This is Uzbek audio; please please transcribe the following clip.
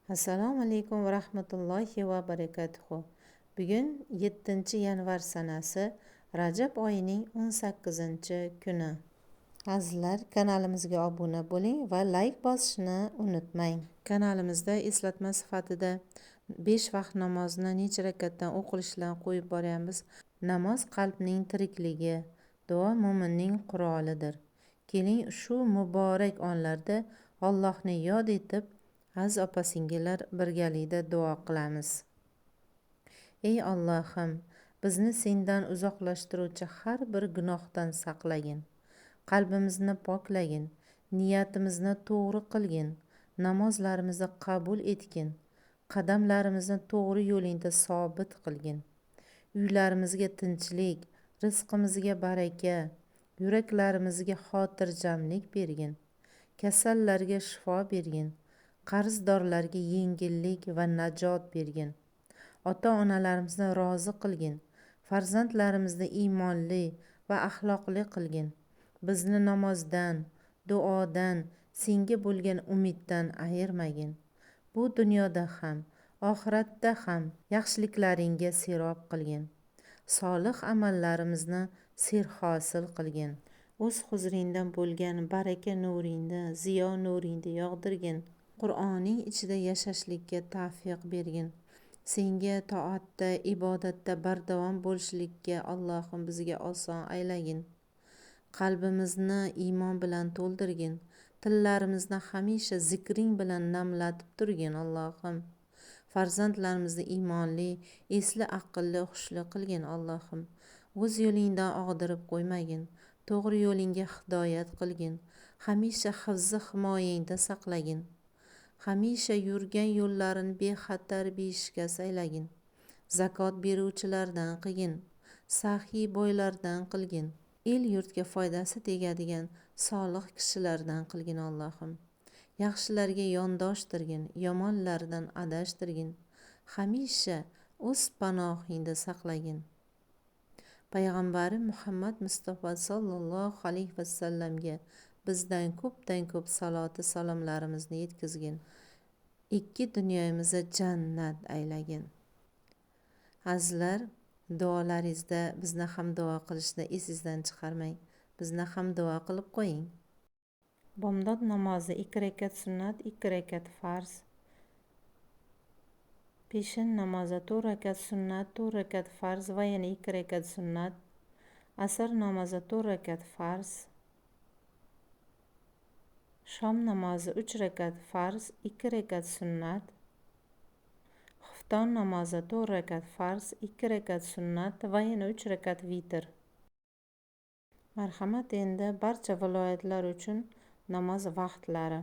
Assalomu alaykum va rahmatullohi va barakatuhu. Bugun 7-yanvar sanasi Rajab oyining 18-kuni. Azizlar, kanalimizga obuna bo'ling va like bosishni unutmang. Kanalimizda eslatma sifatida 5 vaqt namozni necha rakatdan o'qilishidan qo'yib boryapmiz. Namoz qalbning tirikligi, duo mo'minning qurolidir. Keling, shu muborak onlarda Allohni yod etib, aziz opa-singillar birgalikda duo qilamiz. Ey Allohim, bizni sendan uzoqlashtiruvchi har bir gunohdan saqlagin. Qalbimizni poklagin, niyatimizni to'g'ri qilgin, namozlarimizni qabul etgin, qadamlarimizni to'g'ri yo'lingda sobit qilgin. Uylarimizga tinchlik, rizqimizga baraka, yuraklarimizga xotirjamlik bergin. Kasallarga shifo bergin. Qarzdorlarga yengillik va najot bergin. Ota-onalarimizni rozi qilgin. Farzandlarimizni iymonli va axloqli qilgin. Bizni namozdan, duodan, senga bo'lgan umiddan ayirmagin. Bu dunyoda ham, oxiratda ham yaxshiliklaringga serob qilgin. Solih amallarimizni serhosil qilgin. O'z huzuringdan bo'lgan baraka nuringni, ziyo nuringni yog'dirgin. Qur'oning ichida yashashlikka tavfiq bergin. Senga toatda, ibodatda bardavom bo'lishlikka Allohim bizga oson aylagin. Qalbimizni iymon bilan to'ldirgin. Tillarimizni hamisha zikring bilan namlatib turgin Allohim. Farzandlarimizni iymonli, esli, aqlli, xushli qilgin Allohim. O'z yo'lingdan og'dirib qo'ymagin. To'g'ri yo'lingga hidoyat qilgin. Hamisha hifzi himoyangda saqlagin. Hamisha yurgan yo'llarini bexatar, beshikast aylagin. Zakot beruvchilardan qilgin. Saxiy boylardan qilgin. El yurtga foydasi tegadigan solih kishilardan qilgin Allohim. Yaxshilarga yondoshtirgin, yomonlardan adashtirgin. Hamisha o'z panohingda saqlagin. Payg'ambari Muhammad Mustafa sallallohu alayhi vasallamga bizdan ko'pdan ko'p saloti salomlarimizni yetkazgin. Ikki dunyomizni jannat aylagin. Azizlar, duolaringizda bizni ham duo qilishni esingizdan chiqarmang. Bizni ham duo qilib qo'ying. Bomdod namozi 2 rakat sunnat, 2 rakat farz. Peshin namozi 4 rakat sunnat, 4 rakat farz va yana 2 rakat sunnat. Asr namozi 4 rakat farz. Shom namozi 3 rakat farz, 2 rakat sunnat. Xufton namozi 4 rakat farz, 2 rakat sunnat va yana 3 rakat vitr. Marhamat, endi barcha viloyatlar uchun namoz vaqtlari.